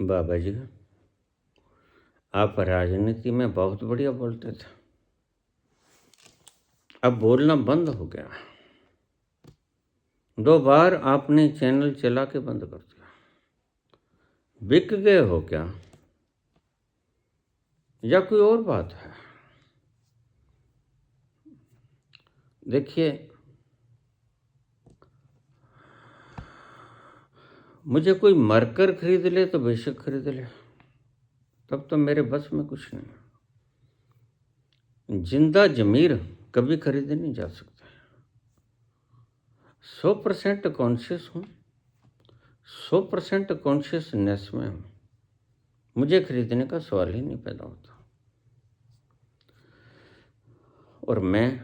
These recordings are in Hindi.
बाबा जी, आप राजनीति में बहुत बढ़िया बोलते थे। अब बोलना बंद हो गया। 2 बार आपने चैनल चला के बंद कर दिया। बिक गए हो क्या, या कोई और बात है? देखिए, मुझे कोई मरकर खरीद ले तो बेशक खरीद ले, तब तो मेरे बस में कुछ नहीं। जिंदा जमीर कभी खरीदे नहीं जा सकते। 100% कॉन्शियस हूँ, 100% कॉन्शियसनेस में हूँ। मुझे खरीदने का सवाल ही नहीं पैदा होता। और मैं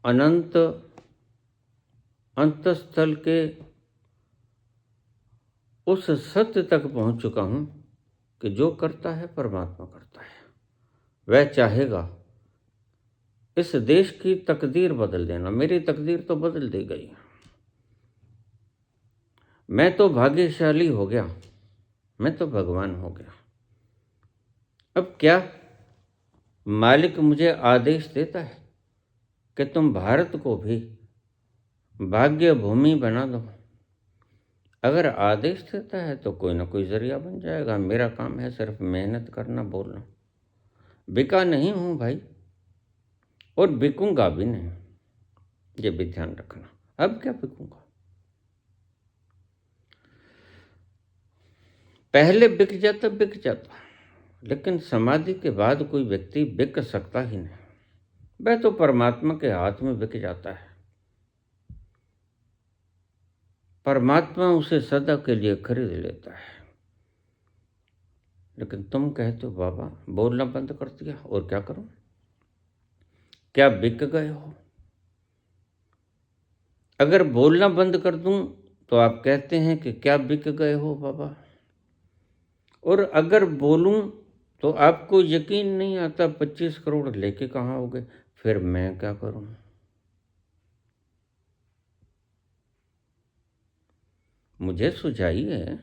अनंत अंतस्थल के उस सत्य तक पहुंच चुका हूं कि जो करता है परमात्मा करता है। वह चाहेगा इस देश की तकदीर बदल देना। मेरी तकदीर तो बदल दी गई। मैं तो भाग्यशाली हो गया, मैं तो भगवान हो गया। अब क्या मालिक मुझे आदेश देता है कि तुम भारत को भी भाग्य भूमि बना दो? अगर आदेश देता है तो कोई ना कोई जरिया बन जाएगा। मेरा काम है सिर्फ मेहनत करना, बोलना। बिका नहीं हूं भाई, और बिकूंगा भी नहीं, ये भी ध्यान रखना। अब क्या बिकूंगा? पहले बिक जाता, लेकिन समाधि के बाद कोई व्यक्ति बिक सकता ही नहीं। वह तो परमात्मा के हाथ में बिक जाता है। परमात्मा उसे सदा के लिए खरीद लेता है। लेकिन तुम कहते हो बाबा बोलना बंद कर दिया, और क्या करूं? क्या बिक गए हो? अगर बोलना बंद कर दूं तो आप कहते हैं कि क्या बिक गए हो बाबा, और अगर बोलूं तो आपको यकीन नहीं आता 25 करोड़ लेके कहाँ हो गए। फिर मैं क्या करूं? मुझे सुझाइए,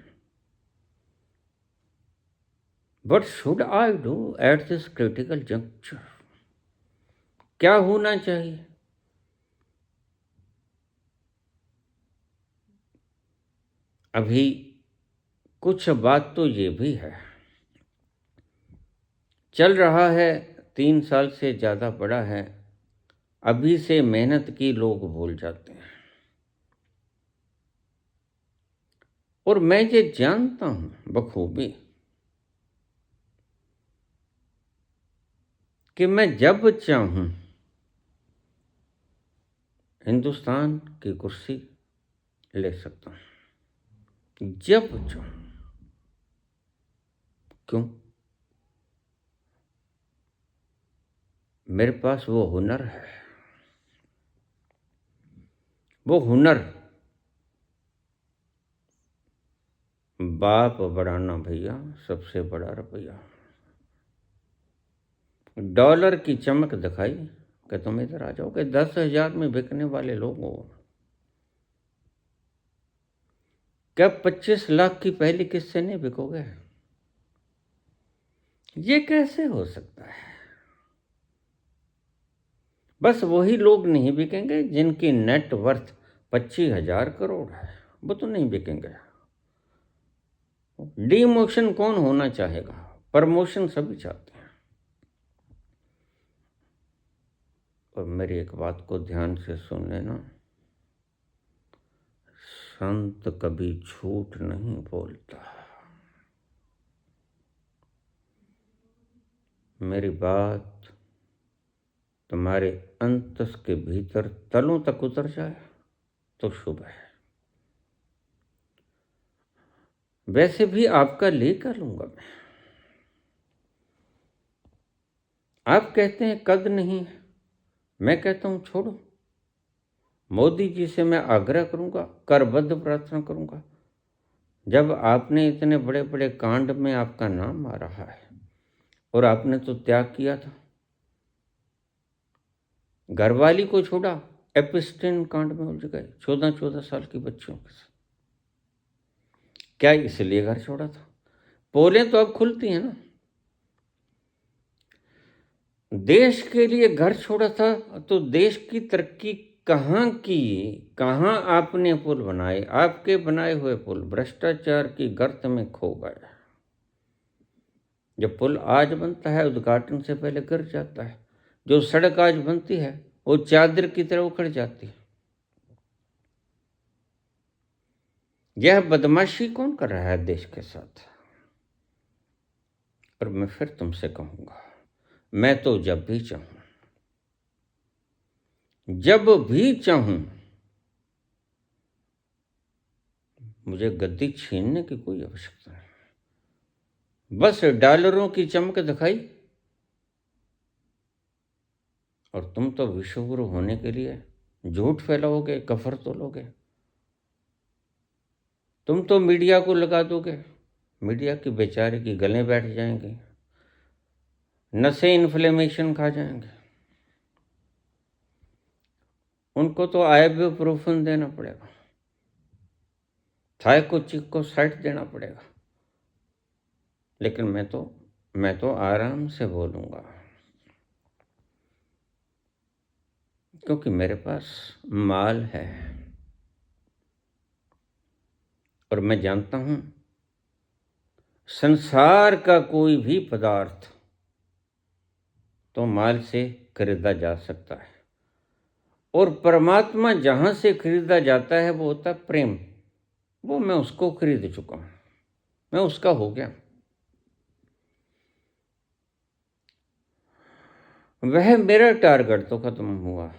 what should I do at this critical juncture? क्या होना चाहिए? अभी कुछ बात तो ये भी है, चल रहा है 3 साल से ज़्यादा बड़ा है, अभी से मेहनत की लोग भूल जाते हैं। और मैं ये जानता हूं बखूबी कि मैं जब चाहूं हिंदुस्तान की कुर्सी ले सकता हूं, जब चाहूं। क्यों? मेरे पास वो हुनर है। वो हुनर बाप बढ़ाना भैया, सबसे बड़ा रुपया। डॉलर की चमक दिखाई कि तुम इधर आ जाओ, कि 10,000 में बिकने वाले लोग हो। क्या 25 लाख की पहली किस्त से नहीं बिकोगे? ये कैसे हो सकता है? बस वही लोग नहीं बिकेंगे जिनकी नेट वर्थ 25,000 करोड़ है, वो तो नहीं बिकेंगे। डीमोशन कौन होना चाहेगा? प्रमोशन सभी चाहते हैं। और मेरी एक बात को ध्यान से सुन लेना, संत कभी झूठ नहीं बोलता। मेरी बात तुम्हारे अंतस के भीतर तलों तक उतर जाए तो शुभ है। वैसे भी आपका लेकर लूंगा मैं। आप कहते हैं कद नहीं है, मैं कहता हूं छोड़ो। मोदी जी से मैं आग्रह करूंगा, करबद्ध प्रार्थना करूंगा। जब आपने इतने बड़े बड़े कांड में आपका नाम आ रहा है, और आपने तो त्याग किया था, घरवाली को छोड़ा, एपिस्टिन कांड में उलझ गए 14-14 साल की बच्चियों के साथ। क्या इसलिए घर छोड़ा था? पोलें तो अब खुलती हैं ना। देश के लिए घर छोड़ा था तो देश की तरक्की कहाँ की? कहाँ आपने पुल बनाए? आपके बनाए हुए पुल भ्रष्टाचार की गर्त में खो गए। जब पुल आज बनता है उद्घाटन से पहले गिर जाता है। जो सड़क आज बनती है वो चादर की तरह उखड़ जाती है। यह बदमाशी कौन कर रहा है देश के साथ? और मैं फिर तुमसे कहूंगा, मैं तो जब भी चाहूं मुझे गद्दी छीनने की कोई आवश्यकता नहीं। बस डॉलरों की चमक दिखाई और तुम तो विश्वगुरु होने के लिए झूठ फैलाओगे, कफर तोलोगे। तुम तो मीडिया को लगा दोगे, मीडिया की बेचारे की गलें बैठ जाएंगे, नसें इन्फ्लेमेशन खा जाएंगे। उनको तो आइबुप्रोफेन देना पड़ेगा, थाइकोचिक को साइट देना पड़ेगा। लेकिन मैं तो आराम से बोलूँगा, क्योंकि मेरे पास माल है और मैं जानता हूँ संसार का कोई भी पदार्थ तो माल से खरीदा जा सकता है, और परमात्मा जहाँ से खरीदा जाता है वो होता है प्रेम। वो मैं उसको खरीद चुका हूँ, मैं उसका हो गया। वह मेरा टारगेट तो खत्म हुआ,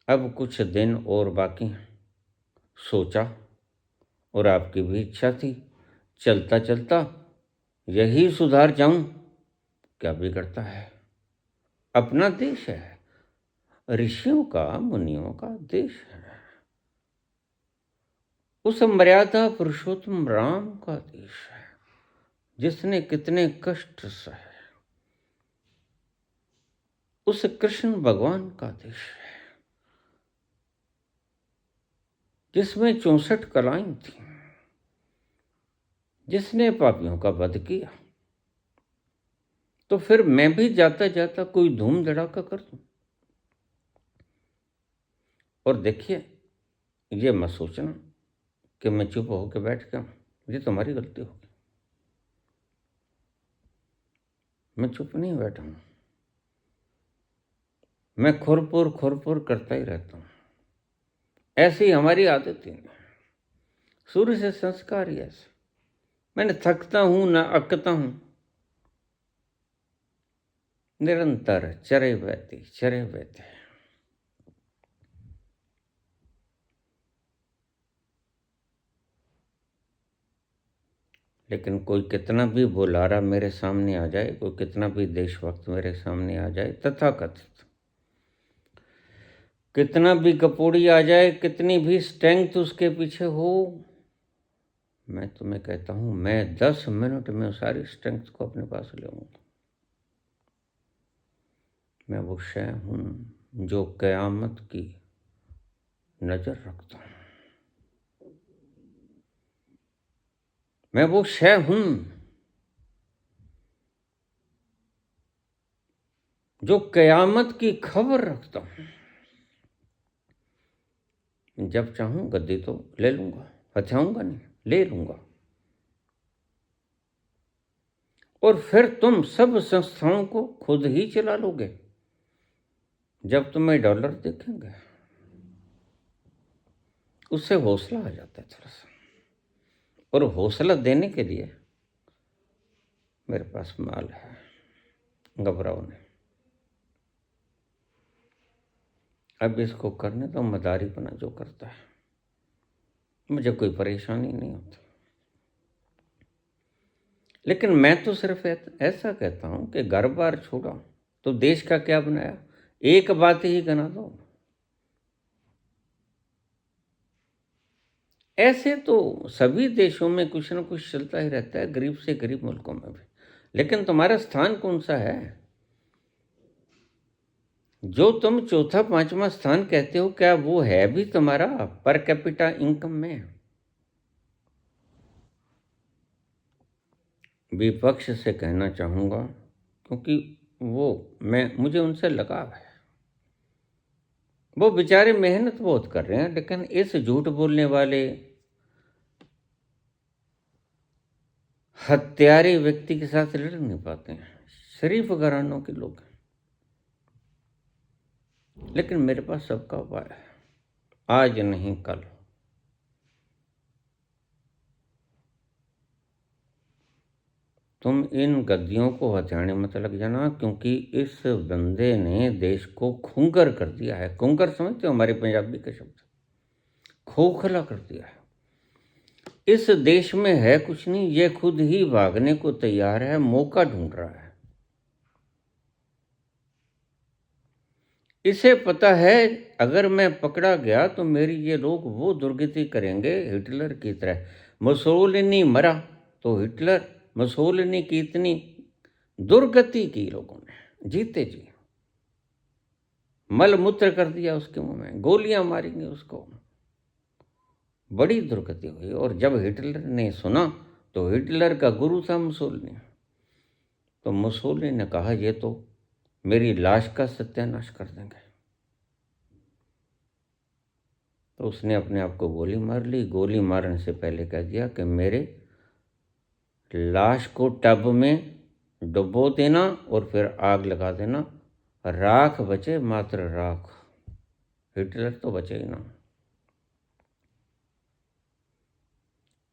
अब कुछ दिन और बाकी हैं। सोचा और आपकी भी इच्छा थी, चलता चलता यही सुधार जाऊं। क्या बिगड़ता है? अपना देश है, ऋषियों का मुनियों का देश है, उस मर्यादा पुरुषोत्तम राम का देश है जिसने कितने कष्ट सहे, उस कृष्ण भगवान का देश है जिसमें 64 कलाएं थी, जिसने पापियों का वध किया। तो फिर मैं भी जाता जाता कोई धूम धड़ाका कर दूं। और देखिए, ये मत सोचना कि मैं चुप होकर बैठ गया, ये तुम्हारी गलती होगी। मैं चुप नहीं बैठा हूं, मैं खुरपुर करता ही रहता हूं। ऐसी हमारी आदत ही नहीं, शुरू से संस्कार ही ऐसे। मैंने थकता हूं ना अकता हूं, निरंतर चरे बहते। लेकिन कोई कितना भी बुलारा मेरे सामने आ जाए, कोई कितना भी देशभक्त मेरे सामने आ जाए, तथाकथित कितना भी कपोड़ी आ जाए, कितनी भी स्ट्रेंथ उसके पीछे हो, मैं तुम्हें कहता हूं, मैं 10 मिनट में सारी स्ट्रेंथ को अपने पास ले आऊंगा। मैं वो शय हूं जो कयामत की नजर रखता हूं। मैं वो शय हूं जो कयामत की खबर रखता हूं। जब चाहूं गद्दी तो ले लूंगा, हथियाऊंगा नहीं, ले लूंगा। और फिर तुम सब संस्थाओं को खुद ही चला लोगे। जब तुम्हें डॉलर देखेंगे उससे हौसला आ जाता है थोड़ा सा, और हौसला देने के लिए मेरे पास माल है। घबराओ नहीं, अब इसको करने तो मदारी बना जो करता है, मुझे कोई परेशानी नहीं होती। लेकिन मैं तो सिर्फ ऐसा कहता हूं कि घर बार छोड़ा तो देश का क्या बनाया, एक बात ही गना दो। ऐसे तो सभी देशों में कुछ ना कुछ चलता ही रहता है, गरीब से गरीब मुल्कों में भी। लेकिन तुम्हारा स्थान कौन सा है? जो तुम चौथा पांचवा स्थान कहते हो, क्या वो है भी तुम्हारा पर कैपिटा इनकम में? विपक्ष से कहना चाहूँगा, क्योंकि मुझे उनसे लगाव है। वो बेचारे मेहनत बहुत कर रहे हैं, लेकिन इस झूठ बोलने वाले हत्यारे व्यक्ति के साथ लड़ नहीं पाते हैं। शरीफ घरानों के लोग हैं, लेकिन मेरे पास सबका उपाय है, आज नहीं कल। तुम इन गद्दियों को हथियाने मत लग जाना, क्योंकि इस बंदे ने देश को खूंगर कर दिया है। खूंगर समझते हो, हमारे पंजाबी का शब्द, खोखला कर दिया है। इस देश में है कुछ नहीं, ये खुद ही भागने को तैयार है, मौका ढूंढ रहा है। इसे पता है अगर मैं पकड़ा गया तो मेरी ये लोग वो दुर्गति करेंगे हिटलर की तरह। मुसोलिनी मरा तो हिटलर, मुसोलिनी की इतनी दुर्गति की लोगों ने, जीते जी मल मूत्र कर दिया उसके मुंह में, गोलियां मारेंगे उसको, बड़ी दुर्गति हुई। और जब हिटलर ने सुना, तो हिटलर का गुरु था मुसोलिनी, तो मुसोलिनी ने कहा ये तो मेरी लाश का सत्यानाश कर देंगे, तो उसने अपने आप को गोली मार ली। गोली मारने से पहले कह दिया कि मेरे लाश को टब में डुबो देना और फिर आग लगा देना, राख बचे, मात्र राख, हिटलर तो बचे ही ना।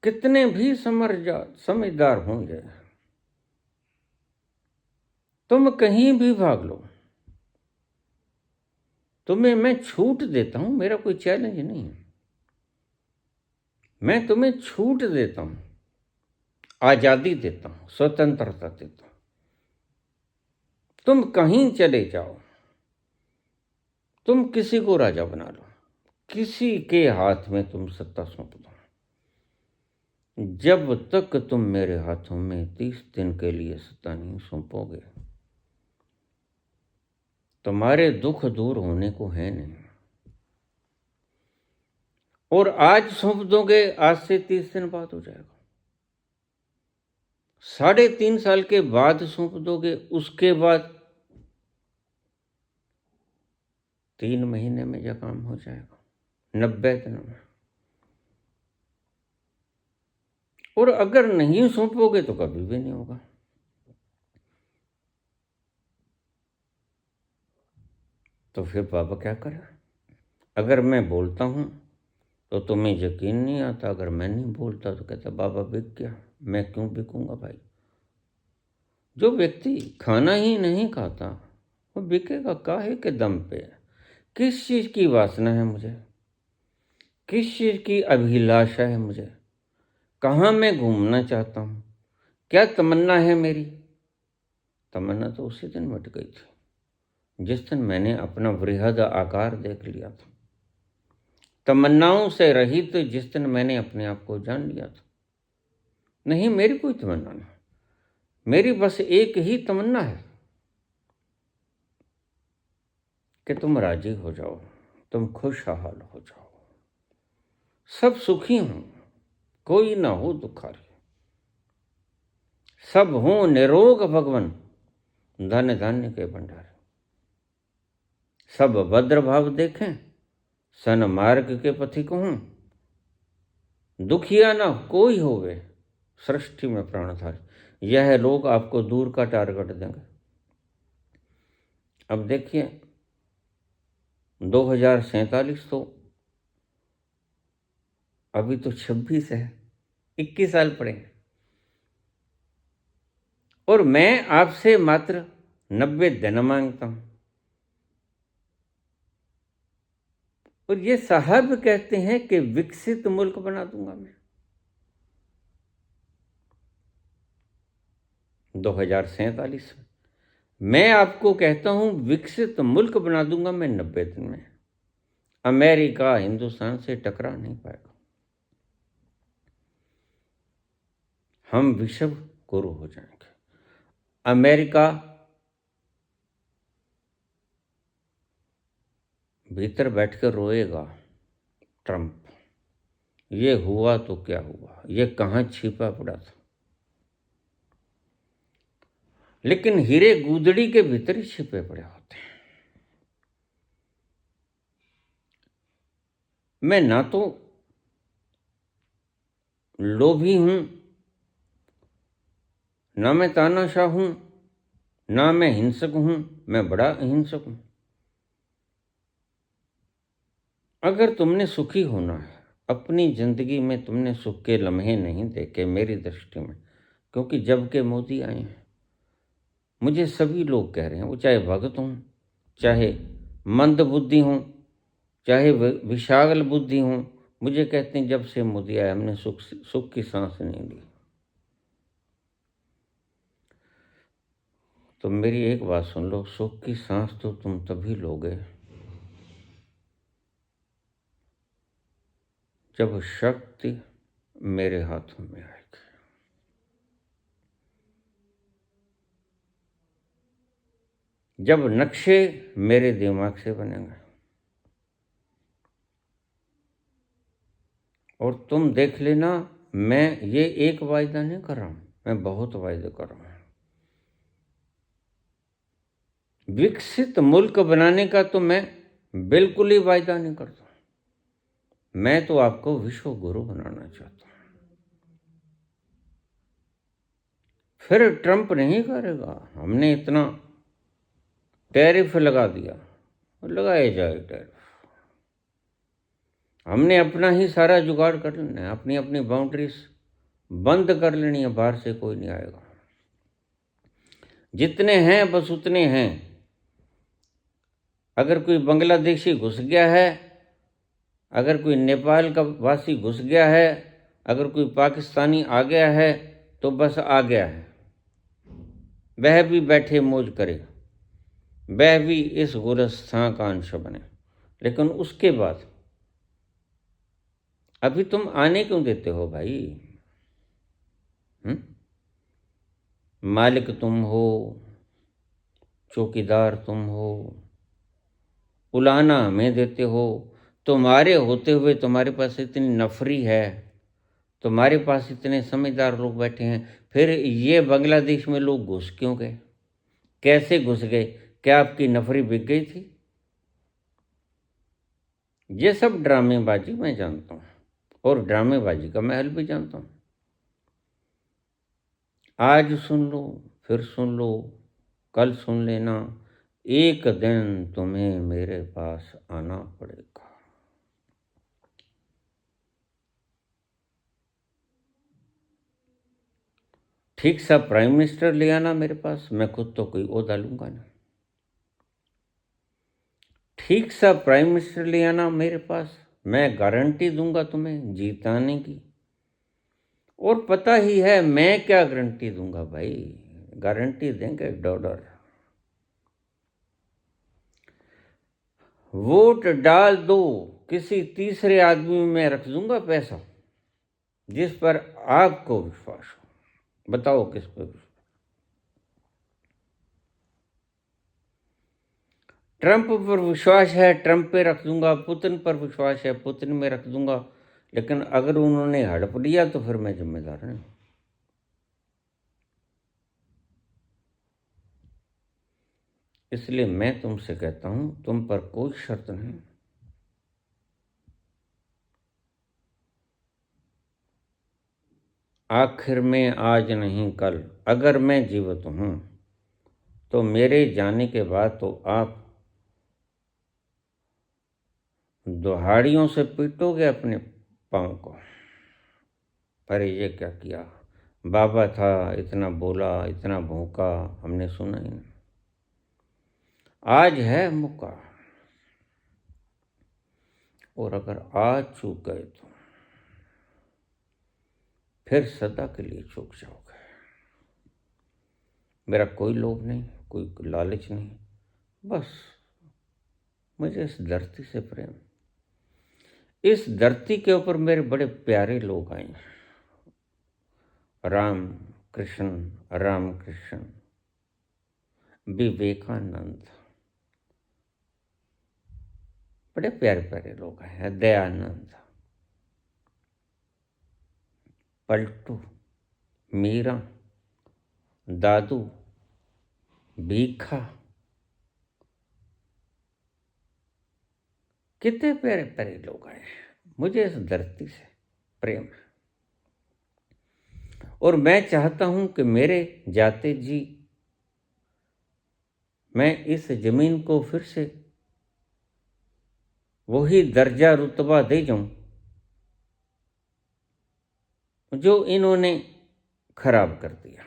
कितने भी समझदार होंगे, तुम कहीं भी भाग लो, तुम्हें मैं छूट देता हूं, मेरा कोई चैलेंज नहीं है, मैं तुम्हें छूट देता हूं, आजादी देता हूं, स्वतंत्रता देता हूं, तुम कहीं चले जाओ, तुम किसी को राजा बना लो, किसी के हाथ में तुम सत्ता सौंप दो, जब तक तुम मेरे हाथों में 30 दिन के लिए सत्ता नहीं सौंपोगे, तुम्हारे दुख दूर होने को है नहीं। और आज सौंप दोगे, आज से 30 दिन बाद हो जाएगा, 3.5 साल के बाद सौंप दोगे, उसके बाद 3 महीने में यह काम हो जाएगा, 90 दिनों में। और अगर नहीं सौंपोगे तो कभी भी नहीं होगा। तो फिर बाबा क्या करें? अगर मैं बोलता हूं तो तुम्हें यकीन नहीं आता, अगर मैं नहीं बोलता तो कहता बाबा बिक गया, मैं क्यों बिकूंगा भाई? जो व्यक्ति खाना ही नहीं खाता वो बिकेगा काहे के दम पे? किस चीज़ की वासना है मुझे, किस चीज़ की अभिलाषा है मुझे, कहाँ मैं घूमना चाहता हूँ, क्या तमन्ना है मेरी? तमन्ना तो उसी दिन मिट गई थी जिस दिन मैंने अपना वृहद आकार देख लिया था। तमन्नाओं से रहित जिस दिन मैंने अपने आप को जान लिया था। नहीं, मेरी कोई तमन्ना नहीं, मेरी बस एक ही तमन्ना है कि तुम राजी हो जाओ, तुम खुशहाल हो जाओ, सब सुखी हों, कोई ना हो दुखारी, सब हों निरोग भगवन, धन धान्य के भंडार, सब भद्र भाव देखें, सन मार्ग के पथिक हों, दुखिया ना कोई होवे, सृष्टि में प्राणधारी। यह लोग आपको दूर का टारगेट देंगे। अब देखिए 2047 तो अभी तो 26 है, 21 साल पड़े, और मैं आपसे मात्र 90 दिन मांगता हूं। और ये साहब कहते हैं कि विकसित मुल्क बना दूंगा मैं। 2047 में मैं आपको कहता हूं विकसित मुल्क बना दूंगा मैं 90 दिन में। अमेरिका हिंदुस्तान से टकरा नहीं पाएगा, हम विश्व गुरु हो जाएंगे। अमेरिका भीतर बैठकर रोएगा, ट्रंप, ये हुआ तो क्या हुआ, ये कहाँ छिपा पड़ा था। लेकिन हीरे गूदड़ी के भीतर ही छिपे पड़े होते हैं। मैं ना तो लोभी हूं, ना मैं तानाशाह हूं, ना मैं हिंसक हूं, मैं बड़ा अहिंसक हूं। अगर तुमने सुखी होना है, अपनी जिंदगी में तुमने सुख के लम्हे नहीं देखे मेरी दृष्टि में, क्योंकि जब के मोदी आए हैं मुझे सभी लोग कह रहे हैं, वो चाहे भगत हों, चाहे मंद बुद्धि हों, चाहे विशाल बुद्धि हों, मुझे कहते हैं जब से मोदी आया हमने सुख की सांस नहीं ली। तो मेरी एक बात सुन लो, सुख की सांस तो तुम तभी लोगे जब शक्ति मेरे हाथों में आएगी। जब नक्शे मेरे दिमाग से बनेंगे। और तुम देख लेना, मैं ये एक वायदा नहीं कर रहा हूं, मैं बहुत वायदे कर रहा हूं। विकसित मुल्क बनाने का तो मैं बिल्कुल ही वायदा नहीं करता। मैं तो आपको विश्व गुरु बनाना चाहता हूं। फिर ट्रंप नहीं करेगा, हमने इतना टैरिफ लगा दिया, लगाए जाए टैरिफ। हमने अपना ही सारा जुगाड़ कर लेना है, अपनी अपनी बाउंड्रीज बंद कर लेनी है, बाहर से कोई नहीं आएगा। जितने हैं बस उतने हैं। अगर कोई बांग्लादेशी घुस गया है, अगर कोई नेपाल का वासी घुस गया है, अगर कोई पाकिस्तानी आ गया है तो बस आ गया है, वह भी बैठे मौज करे, वह भी इस गुलस्तां का अंश बने। लेकिन उसके बाद अभी तुम आने क्यों देते हो भाई? मालिक तुम हो, चौकीदार तुम हो, उलाना हमें देते हो। तुम्हारे होते हुए तुम्हारे पास इतनी नफरी है, तुम्हारे पास इतने समझदार लोग बैठे हैं, फिर ये बांग्लादेश में लोग घुस क्यों गए? कैसे घुस गए? क्या आपकी नफरी बिक गई थी? ये सब ड्रामेबाजी मैं जानता हूँ, और ड्रामेबाजी का मैं हल भी जानता हूँ। आज सुन लो, फिर सुन लो, कल सुन लेना, एक दिन तुम्हें मेरे पास आना पड़ेगा। ठीक सा प्राइम मिनिस्टर ले आना मेरे पास, मैं खुद तो कोई ओहदा लूंगा नहीं। ठीक सा प्राइम मिनिस्टर ले आना मेरे पास, मैं गारंटी दूंगा तुम्हें जीताने की। और पता ही है मैं क्या गारंटी दूंगा भाई, गारंटी देंगे $1। वोट डाल दो, किसी तीसरे आदमी में रख दूंगा पैसा जिस पर आपको विश्वास हो। बताओ किस पर विश्वास? ट्रंप पर विश्वास है, ट्रंप पे रख दूंगा। पुतिन पर विश्वास है, पुतिन में रख दूंगा। लेकिन अगर उन्होंने हड़प लिया तो फिर मैं जिम्मेदार नहीं। इसलिए मैं तुमसे कहता हूं, तुम पर कोई शर्त नहीं। आखिर में आज नहीं कल अगर मैं जीवित हूं तो मेरे जाने के बाद तो आप दुहाड़ियों से पीटोगे अपने पाँव को। अरे ये क्या किया, बाबा था इतना बोला, इतना भौंका, हमने सुना ही नहीं। आज है मौका, और अगर आज चूक गए तो फिर सदा के लिए चूक जाओगे। मेरा कोई लोभ नहीं, कोई लालच नहीं, बस मुझे इस धरती से प्रेम। इस धरती के ऊपर मेरे बड़े प्यारे लोग आए, राम कृष्ण, रामकृष्ण, विवेकानंद, बड़े प्यारे प्यारे लोग हैं, दयानंद, पलटू, मीरा, दादू, भीखा, कितने प्यारे प्यारे लोग आए हैं। मुझे इस धरती से प्रेम है और मैं चाहता हूं कि मेरे जाते जी मैं इस जमीन को फिर से वही दर्जा रुतबा दे जाऊं जो इन्होंने खराब कर दिया।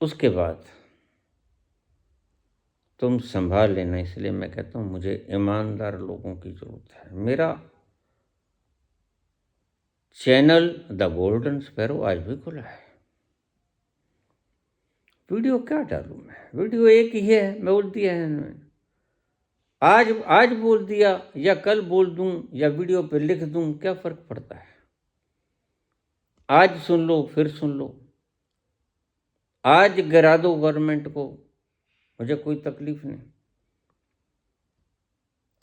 उसके बाद तुम संभाल लेना। इसलिए मैं कहता हूं मुझे ईमानदार लोगों की जरूरत है। मेरा चैनल द गोल्डन स्पैरो आज भी खुला है। वीडियो क्या डालूं मैं? वीडियो एक ही है, मैं बोल दिया है इन्होंने। आज बोल दिया या कल बोल दूं या वीडियो पे लिख दूं, क्या फर्क पड़ता है? आज सुन लो फिर सुन लो, आज गिरा दो गवर्नमेंट को, मुझे कोई तकलीफ नहीं।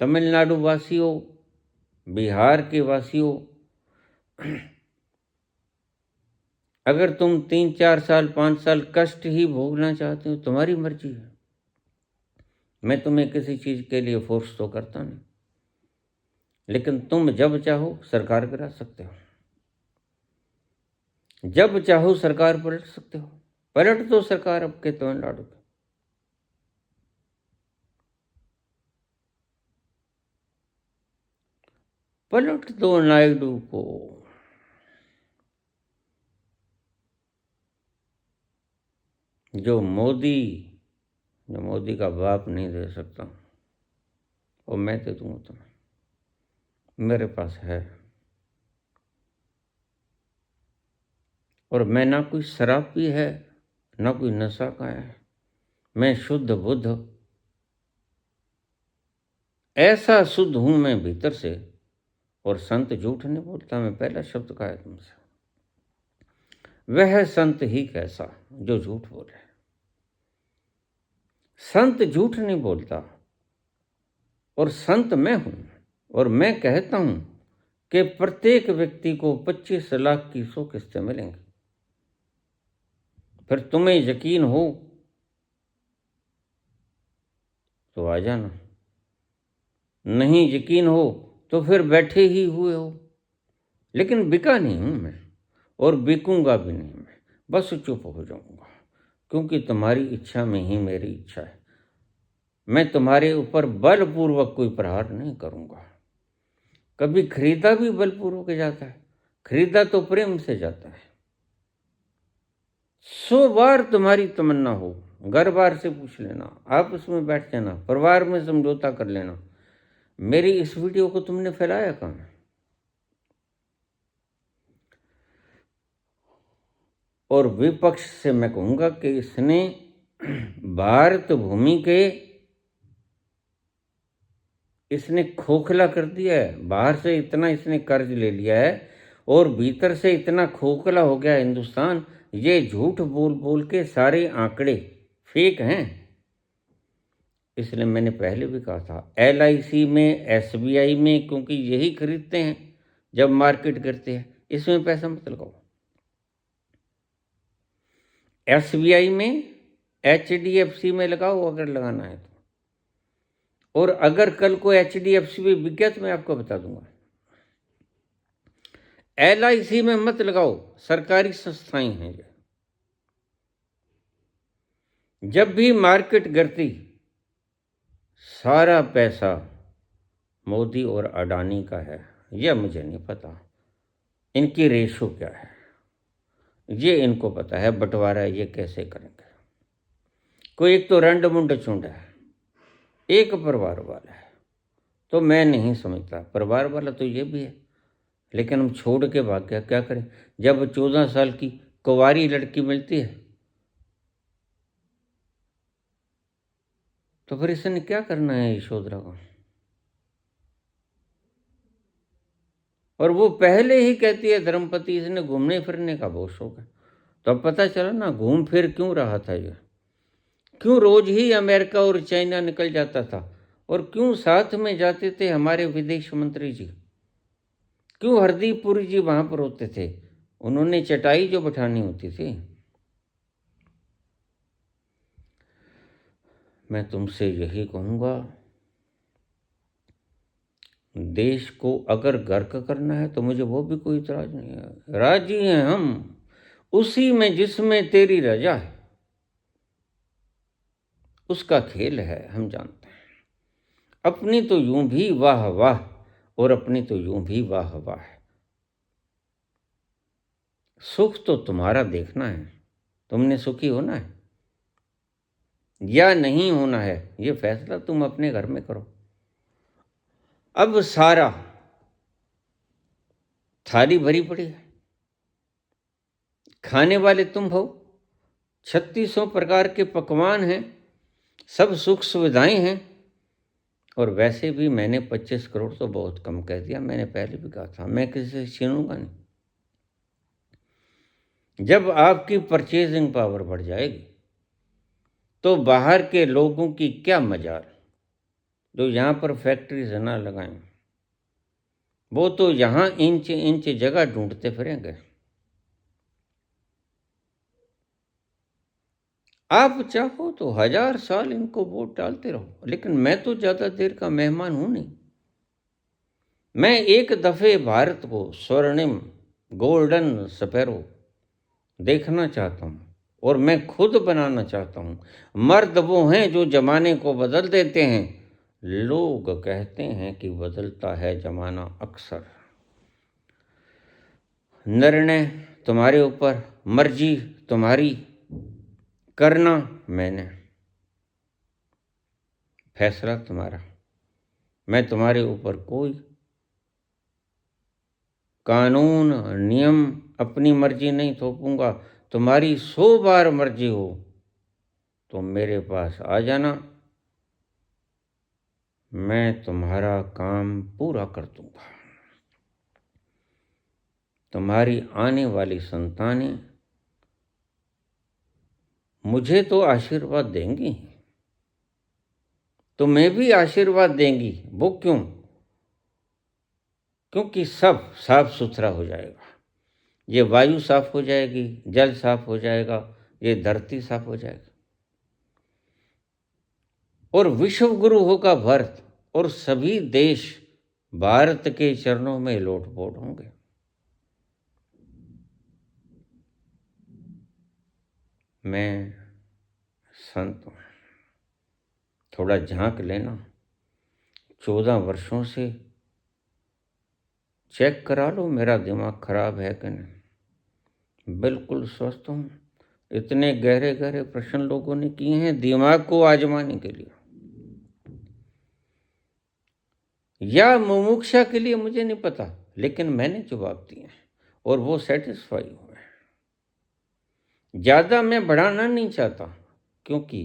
तमिलनाडु वासियों, बिहार के वासियों, अगर तुम 3-4 साल 5 साल कष्ट ही भोगना चाहते हो, तुम्हारी मर्जी है। मैं तुम्हें किसी चीज के लिए फोर्स तो करता नहीं, लेकिन तुम जब चाहो सरकार गिरा सकते हो, जब चाहो सरकार पलट सकते हो। पलट दो सरकार अब के तमिलनाडु की। पलट दो नायडू को। जो मोदी का बाप नहीं दे सकता वो मैं दे दूंगा तुम्हें। मेरे पास है। और मैं ना कोई शराबी है ना कोई नशा का है। मैं शुद्ध बुद्ध, ऐसा शुद्ध हूं मैं भीतर से। और संत झूठ नहीं बोलता। मैं पहला शब्द कहा है तुमसे, वह संत ही कैसा जो झूठ बोले। संत झूठ नहीं बोलता और संत मैं हूं। और मैं कहता हूं कि प्रत्येक व्यक्ति को 25 लाख की 100 किस्तें मिलेंगी। फिर तुम्हें यकीन हो तो आ जाना, नहीं यकीन हो तो फिर बैठे ही हुए हो। लेकिन बिका नहीं हूं मैं और बिकूंगा भी नहीं मैं। बस चुप हो जाऊंगा, क्योंकि तुम्हारी इच्छा में ही मेरी इच्छा है। मैं तुम्हारे ऊपर बलपूर्वक कोई प्रहार नहीं करूंगा। कभी खरीदा भी बलपूर्वक जाता है, खरीदा तो प्रेम से जाता है। 100 बार तुम्हारी तमन्ना हो, घर बार से पूछ लेना, आपस में बैठ जाना, परिवार में समझौता कर लेना। मेरी इस वीडियो को तुमने फैलाया कहाँ? और विपक्ष से मैं कहूंगा कि इसने भारत भूमि के इसने खोखला कर दिया है। बाहर से इतना इसने कर्ज ले लिया है और भीतर से इतना खोखला हो गया हिंदुस्तान। ये झूठ बोल बोल के सारे आंकड़े फेक हैं। इसलिए मैंने पहले भी कहा था, LIC में, SBI में, क्योंकि यही खरीदते हैं जब मार्केट करते हैं, इसमें पैसा मत लगाओ। SBI में, HDFC में लगाओ अगर लगाना है तो। और अगर कल को HDFC भी बिक गया तो मैं आपको बता दूंगा। LIC में मत लगाओ, सरकारी संस्थाएं हैं ये। जब भी मार्केट गिरती, सारा पैसा मोदी और अडानी का है। यह मुझे नहीं पता इनकी रेशो क्या है, ये इनको पता है। बंटवारा ये कैसे करेंगे। कोई एक तो रंड मुंड चुंड है, एक परिवार वाला है। तो मैं नहीं समझता, परिवार वाला तो ये भी है, लेकिन हम छोड़ के भाग गया, क्या करें। जब 14 साल की कुंवारी लड़की मिलती है तो फिर इसने क्या करना है यशोधरा को। और वो पहले ही कहती है धर्मपति इसने घूमने फिरने का बहुत शौक है। तो अब पता चला ना घूम फिर क्यों रहा था ये, क्यों रोज ही अमेरिका और चाइना निकल जाता था, और क्यों साथ में जाते थे हमारे विदेश मंत्री जी, क्यों हरदीप पुरी जी वहां पर होते थे। उन्होंने चटाई जो बिठानी होती थी। मैं तुमसे यही कहूँगा, देश को अगर गर्क करना है तो मुझे वो भी कोई इतराज नहीं है। राजी हैं हम उसी में जिसमें तेरी रजा है। उसका खेल है, हम जानते हैं। अपनी तो यूं भी वाह वाह और अपनी तो यूं भी वाह वाह है। सुख तो तुम्हारा देखना है, तुमने सुखी होना है या नहीं होना है, ये फैसला तुम अपने घर में करो। अब सारा थाली भरी पड़ी है, खाने वाले तुम हो। 3600 प्रकार के पकवान हैं, सब सुख सुविधाएं हैं। और वैसे भी मैंने 25 करोड़ तो बहुत कम कह दिया। मैंने पहले भी कहा था मैं किसी से छीनूंगा नहीं। जब आपकी परचेजिंग पावर बढ़ जाएगी तो बाहर के लोगों की क्या मजाल, जो यहाँ पर फैक्ट्रीज ना लगाएं, वो तो यहाँ इंच इंच जगह ढूंढते फिरेंगे। आप चाहो तो 1000 साल इनको वोट डालते रहो, लेकिन मैं तो ज़्यादा देर का मेहमान हूं नहीं। मैं एक दफ़े भारत को स्वर्णिम गोल्डन स्पैरो देखना चाहता हूं और मैं खुद बनाना चाहता हूं। मर्द वो हैं जो जमाने को बदल देते हैं। लोग कहते हैं कि बदलता है जमाना अक्सर। निर्णय तुम्हारे ऊपर, मर्जी तुम्हारी, करना मैंने, फैसला तुम्हारा। मैं तुम्हारे ऊपर कोई कानून नियम अपनी मर्जी नहीं थोपूंगा। तुम्हारी 100 बार मर्जी हो तो मेरे पास आ जाना, मैं तुम्हारा काम पूरा कर दूंगा। तुम्हारी आने वाली संतानें मुझे तो आशीर्वाद देंगी, तुम्हें भी आशीर्वाद देंगी। वो क्यों? क्योंकि सब साफ सुथरा हो जाएगा। ये वायु साफ हो जाएगी, जल साफ हो जाएगा, ये धरती साफ हो जाएगी। और विश्व गुरु होगा भारत, और सभी देश भारत के चरणों में लोटपोट होंगे। मैं संत हूं, थोड़ा झांक लेना। 14 वर्षों से चेक करा लो मेरा दिमाग खराब है कि नहीं। बिल्कुल स्वस्थ हूँ। इतने गहरे गहरे प्रश्न लोगों ने किए हैं दिमाग को आजमाने के लिए या मुमुक्षा के लिए, मुझे नहीं पता, लेकिन मैंने जवाब दिए हैं और वो सेटिस्फाई हुए। ज़्यादा मैं बढ़ाना नहीं चाहता, क्योंकि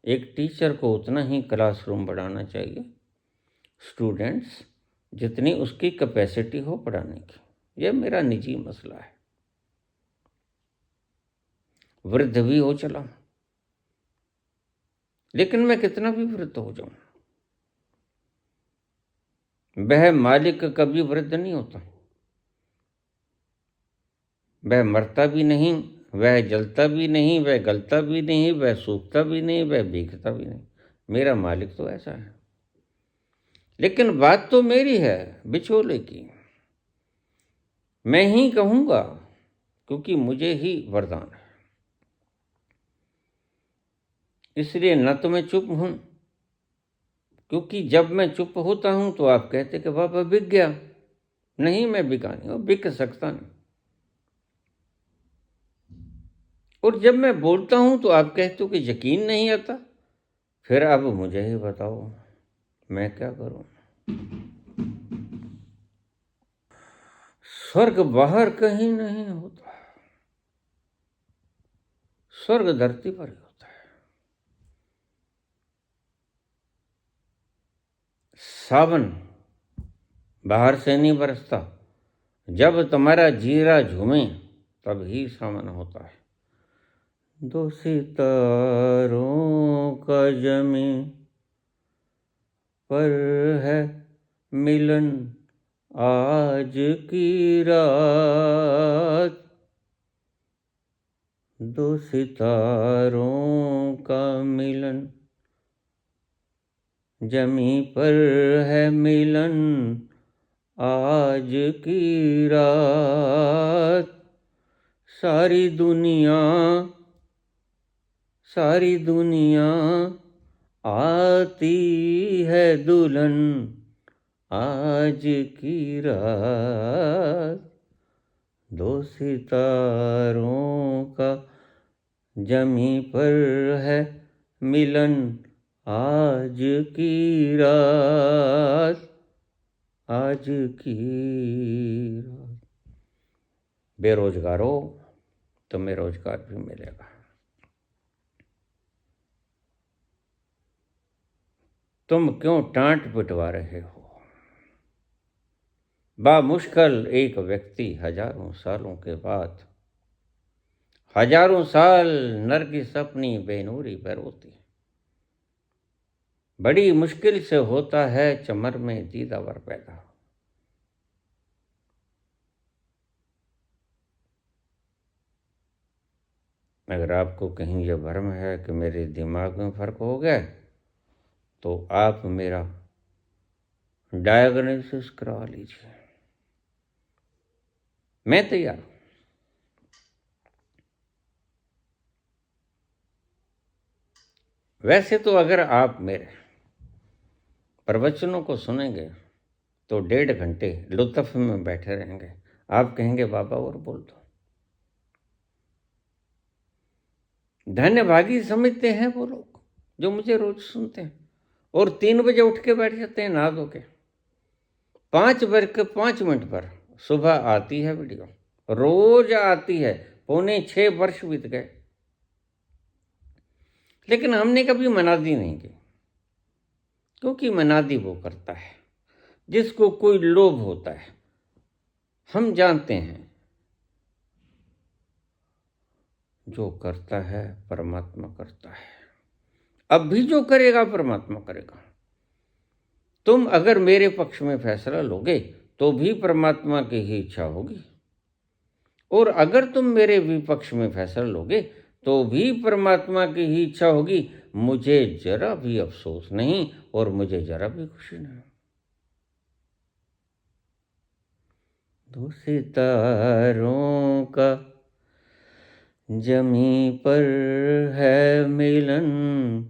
एक टीचर को उतना ही क्लासरूम बढ़ाना चाहिए, स्टूडेंट्स जितनी उसकी कैपेसिटी हो पढ़ाने की। यह मेरा निजी मसला है। वृद्ध भी हो चला, लेकिन मैं कितना भी वृद्ध हो जाऊं, वह मालिक कभी वृद्ध नहीं होता। वह मरता भी नहीं, वह जलता भी नहीं, वह गलता भी नहीं, वह सूखता भी नहीं, वह भीगता भी नहीं। मेरा मालिक तो ऐसा है। लेकिन बात तो मेरी है बिचौले की। मैं ही कहूँगा, क्योंकि मुझे ही वरदान है। इसलिए न तो मैं चुप हूँ, क्योंकि जब मैं चुप होता हूँ तो आप कहते कि बाबा बिक गया। नहीं, मैं बिका नहीं, और बिक सकता नहीं। और जब मैं बोलता हूँ तो आप कहते हो कि यकीन नहीं आता। फिर अब मुझे ही बताओ मैं क्या करूँ। स्वर्ग बाहर कहीं नहीं होता, स्वर्ग धरती पर ही होता है। सावन बाहर से नहीं बरसता, जब तुम्हारा जीरा झूमे तब ही सावन होता है। दो सितारों का जमी पर है मिलन आज की रात, दो सितारों का मिलन जमी पर है मिलन आज की रात। सारी दुनिया आती है दुल्हन आज की रात। दो सितारों का जमी पर है मिलन आज की रात। आज की रात। बेरोजगारों, तुम्हें रोजगार भी मिलेगा। तुम क्यों टांट पिटवा रहे हो? बामुश्किल एक व्यक्ति हजारों सालों के बाद, हजारों साल नरगिस अपनी बेनूरी पर रोती। बड़ी मुश्किल से होता है चमर में दीदावर पैदा। अगर आपको कहीं यह भ्रम है कि मेरे दिमाग में फर्क हो गया तो आप मेरा डायग्नोसिस करा लीजिए, मैं तैयार हूं। वैसे तो अगर आप मेरे प्रवचनों को सुनेंगे तो 1.5 घंटे लुत्फ में बैठे रहेंगे। आप कहेंगे बाबा और बोल दो। धन्यभागी समझते हैं वो लोग जो मुझे रोज सुनते हैं और 3 बजे उठ के बैठ जाते हैं नहा धो के। 5:05 पर सुबह आती है वीडियो, रोज आती है। 5.25 वर्ष बीत गए, लेकिन हमने कभी मनादी नहीं की, क्योंकि मनादी वो करता है जिसको कोई लोभ होता है। हम जानते हैं जो करता है परमात्मा करता है। अब भी जो करेगा परमात्मा करेगा। तुम अगर मेरे पक्ष में फैसला लोगे तो भी परमात्मा की ही इच्छा होगी, और अगर तुम मेरे विपक्ष में फैसला लोगे तो भी परमात्मा की ही इच्छा होगी। मुझे जरा भी अफसोस नहीं और मुझे जरा भी खुशी नहीं। दो सितारों का जमी पर है मिलन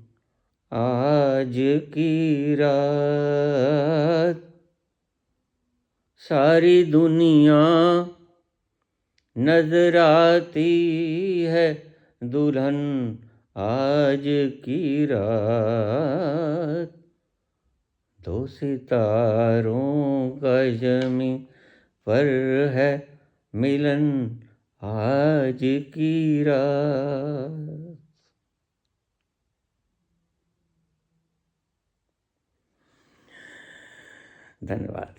आज की रात। सारी दुनिया नजर आती है दुल्हन आज की रात। दो सितारों का जमी पर है मिलन आज की रात। धन्यवाद।